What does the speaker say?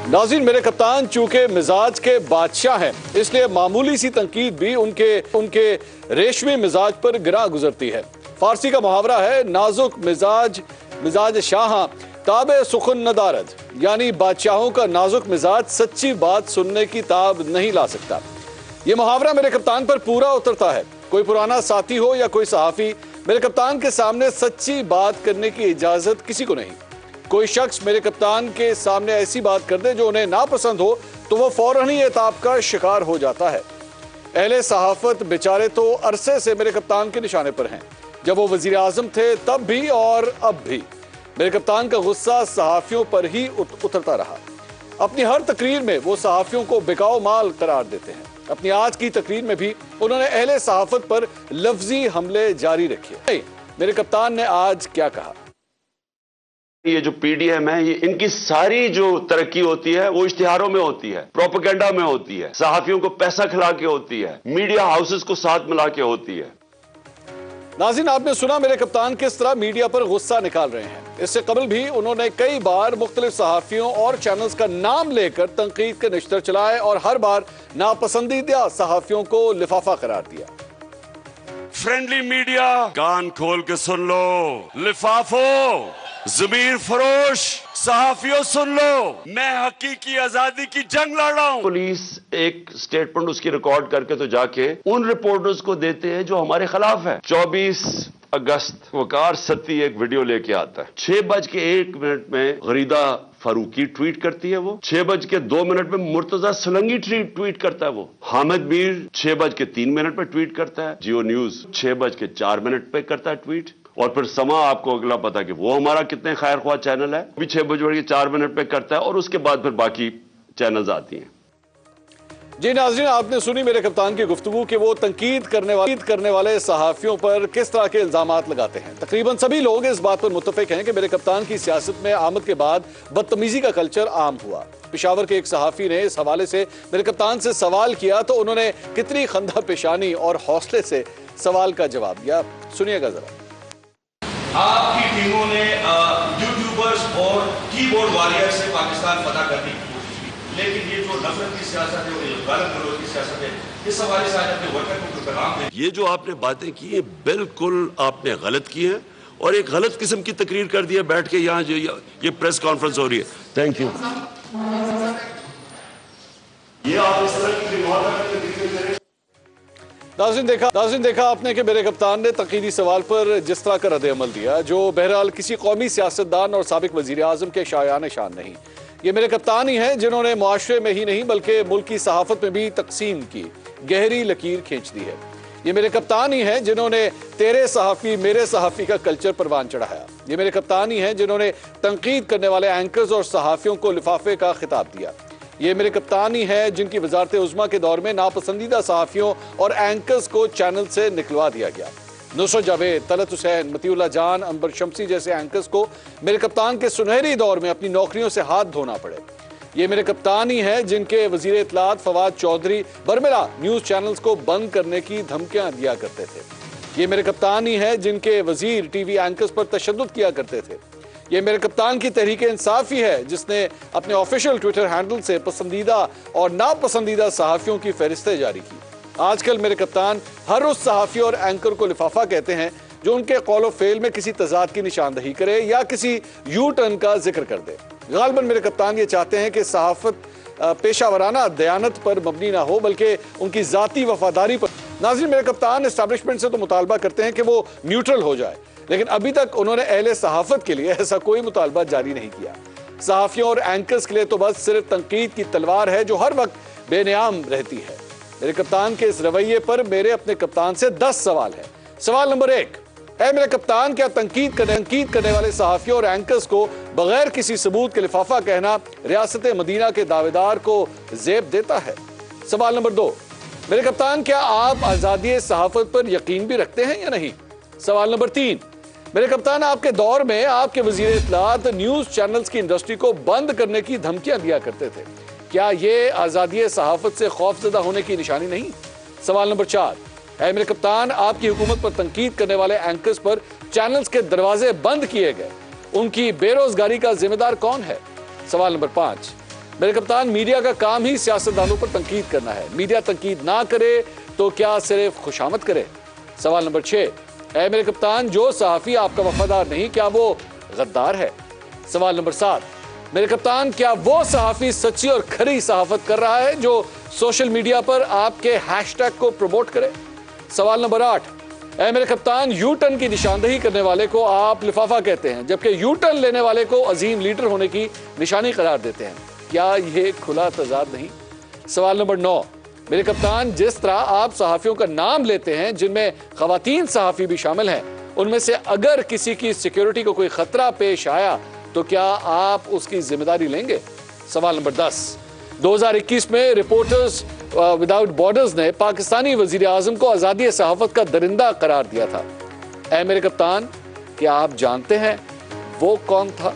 नाज़रीन, मेरे कप्तान चूंकि मिजाज के बादशाह हैं, इसलिए मामूली सी तनकीद भी उनके रेशमी मिजाज पर गिरा गुजरती है। फारसी का मुहावरा है, नाजुक मिजाज शाह ताबे सुखन नदारद, यानी बादशाहों का नाजुक मिजाज सच्ची बात सुनने की ताब नहीं ला सकता। ये मुहावरा मेरे कप्तान पर पूरा उतरता है। कोई पुराना साथी हो या कोई सहाफी, मेरे कप्तान के सामने सच्ची बात करने की इजाजत किसी को नहीं। कोई शख्स मेरे कप्तान के सामने ऐसी बात कर दे जो उन्हें नापसंद हो तो वो फौरन ही एताब का शिकार हो जाता है। अहले सहाफत बेचारे तो अरसे से मेरे कप्तान के निशाने पर हैं। जब वो वजीर आजम थे तब भी और अब भी मेरे कप्तान का गुस्सा सहाफियों पर ही उतरता रहा। अपनी हर तकरीर में वो सहाफियों को बिकाऊ माल करार देते हैं। अपनी आज की तकरीर में भी उन्होंने अहले सहाफत पर लफ्जी हमले जारी रखे। मेरे कप्तान ने आज क्या कहा? ये जो पीडीएम है, ये इनकी सारी जो तरक्की होती है वो इश्तिहारों में होती है, प्रोपेगेंडा में होती है, सहाफियों को पैसा खिला के होती है, मीडिया हाउसेस को साथ मिला के होती है। नाज़रीन, आपने सुना मेरे कप्तान किस तरह मीडिया पर गुस्सा निकाल रहे हैं। इससे कबल भी उन्होंने कई बार मुख्तलिफ सहाफियों और चैनल्स का नाम लेकर तनकीद के निश्तर चलाए और हर बार नापसंदीदा सहाफियों को लिफाफा करार दिया। फ्रेंडली मीडिया, कान खोल के सुन लो, लिफाफो ज़मीर फरोश सहाफियों सुन लो, मैं हकीकी आजादी की जंग लड़ रहा हूं। पुलिस एक स्टेटमेंट उसकी रिकॉर्ड करके तो जाके उन रिपोर्टर्स को देते हैं जो हमारे खिलाफ है। 24 अगस्त वकार सत्ती एक वीडियो लेके आता है, 6:01 में गरीदा फारूकी ट्वीट करती है, वो 6:02 में मुर्तजा सुलंगी ट्वीट करता है, वो हामिद मीर 6:03 पे ट्वीट करता है, जियो न्यूज 6:04 पे करता है ट्वीट, और फिर समा आपको अगला पता कि वो हमारा कितने खैर ख्वाह चैनल है, भी 6:04 पे करता है, और उसके बाद फिर बाकी चैनल्स आती हैं। जी नाज़रीन, आपने सुनी मेरे कप्तान की गुफ्तगू कि वो तनकीद करने वाले सहाफियों पर किस तरह के इल्जामात लगाते हैं। तकरीबन सभी लोग इस बात पर मुत्तफिक हैं कि मेरे कप्तान की सियासत में आमद के बाद बदतमीजी का कल्चर आम हुआ। पेशावर के एक सहाफी ने इस हवाले से मेरे कप्तान से सवाल किया तो उन्होंने कितनी खंदा पेशानी और हौसले से सवाल का जवाब दिया। सुनिएगा जरा। आपकी टीमों ने यूट्यूबर्स और कीबोर्ड वॉरियर से पाकिस्तान फतह करने की कोशिश की, लेकिन ये जो नफरत की सियासत है, वो गलत विरोध की सियासत है, इस हवाले से आज अपने वर्कर को पैगाम दें। ये जो आपने बातें की है बिल्कुल आपने गलत की है और एक गलत किस्म की तकरीर कर दी है बैठ के यहाँ जो ये प्रेस कॉन्फ्रेंस हो रही है। Thank you. ये आप इस तरह की नाज़रीन देखा आपने कि मेरे कप्तान ने तनकीदी सवाल पर जिस तरह का रद्द-ए-अमल दिया, जो बहरहाल किसी कौमी सियासतदान और साबिक वज़ीर आज़म के शायान शान नहीं। ये मेरे कप्तान ही हैं जिन्होंने मुआशरे में ही नहीं बल्कि मुल्क की सहाफत में भी तकसीम की गहरी लकीर खींच दी है। ये मेरे कप्तान ही हैं जिन्होंने तेरे सहाफ़ी मेरे सहाफ़ी का कल्चर परवान चढ़ाया। ये मेरे कप्तान ही हैं जिन्होंने तनकीद करने वाले एंकर्स और सहाफ़ियों को लिफाफे का खिताब दिया। ये मेरे कप्तान ही हैं जिनकी वजारत उज़्मा के दौर में नापसंदीदा सहाफ़ियों और एंकर्स को चैनल से निकलवा दिया गया। नुसरत जावेद, तलत हुसैन, मतीउल्लाह जान, अंबर शम्सी जैसे एंकर्स को मेरे कप्तान के सुनहरी दौर में अपनी नौकरियों से हाथ धोना पड़े। ये मेरे कप्तान ही हैं जिनके वज़ीर इत्तलात फवाद चौधरी बरमला न्यूज़ चैनल्स को बंद करने की धमकियां दिया करते थे। ये मेरे कप्तान ही हैं जिनके वज़ीर टीवी एंकर्स पर तशद्दुद किया करते थे। ये मेरे कप्तान की तहरीक इंसाफ ही है जिसने अपने ऑफिशियल ट्विटर हैंडल से पसंदीदा और नापसंदीदा सहाफ़ियों की फहरिस्तें जारी की। आजकल मेरे कप्तान हर उस सहाफ़ी और एंकर को लिफाफा कहते हैं जो उनके कौल फेल में किसी तजाद की निशानदही करे या किसी यू टर्न का जिक्र कर दे। गालिबन मेरे कप्तान ये चाहते हैं कि सहाफ़त पेशावराना दयानत पर मबनी ना हो बल्कि उनकी ज़ाती वफादारी पर। नाज़रीन, मेरे कप्तान एस्टैब्लिशमेंट से तो मुतालबा करते हैं कि वो न्यूट्रल हो जाए, लेकिन अभी तक उन्होंने अहले सहाफत के लिए ऐसा कोई मुतालबा जारी नहीं किया। सहाफियों और एंकर्स के लिए तो बस सिर्फ तनकीद की तलवार है जो हर वक्त बेनियाम रहती है। मेरे कप्तान के इस रवैये पर मेरे अपने कप्तान से 10 सवाल है। सवाल नंबर 1, ऐ मेरे कप्तान, क्या तनकीद करने वाले सहाफियों और एंकर्स को बगैर किसी सबूत के लिफाफा कहना रियासत मदीना के दावेदार को ज़ेब देता है? सवाल नंबर 2, मेरे कप्तान, क्या आप आज़ादी सहाफत पर यकीन भी रखते हैं या नहीं? सवाल नंबर 3, मेरे कप्तान, आपके दौर में आपके वज़ीर इत्तलात न्यूज़ चैनल्स की इंडस्ट्री को बंद करने की धमकियां दिया करते थे, क्या ये आज़ादी सहाफत से खौफजदा होने की निशानी नहीं? सवाल नंबर 4, ऐ मेरे कप्तान, आपकी हुकूमत पर तनकीद करने वाले एंकर्स पर चैनल्स के दरवाजे बंद किए गए, उनकी बेरोजगारी का जिम्मेदार कौन है? सवाल नंबर 5, میرے کپتان، میڈیا کا کام ہی سیاستدانوں پر تنقید کرنا ہے، میڈیا تنقید نہ کرے تو کیا صرف خوشامد کرے؟ سوال نمبر 6، اے میرے کپتان، جو صحافی آپ کا وفادار نہیں کیا وہ غدار ہے؟ سوال نمبر 7، میرے کپتان، کیا وہ صحافی سچی اور کھری صحافت کر رہا ہے جو سوشل میڈیا پر آپ کے ہیش ٹیگ کو پروموٹ کرے؟ سوال نمبر 8، اے میرے کپتان، یو ٹرن کی نشاندہی کرنے والے کو آپ لفافہ کہتے ہیں جبکہ یو ٹرن لینے والے کو عظیم لیڈر ہونے کی نشانی قرار دیتے ہیں، کیا یہ کھلا تضاد نہیں؟ سوال نمبر 9، میرے کپتان، جس طرح آپ صحافیوں کا نام لیتے ہیں جن میں خواتین صحافی بھی شامل ہیں، ان میں سے اگر کسی کی سیکیورٹی کو کوئی خطرہ پیش آیا تو کیا آپ اس کی ذمہ داری لیں گے؟ سوال نمبر 10، 2021 میں رپورٹرز وداؤٹ بارڈرز نے پاکستانی وزیر اعظم کو آزادی صحافت کا درندہ قرار دیا تھا، اے میرے کپتان، کیا آپ جانتے ہیں وہ کون تھا؟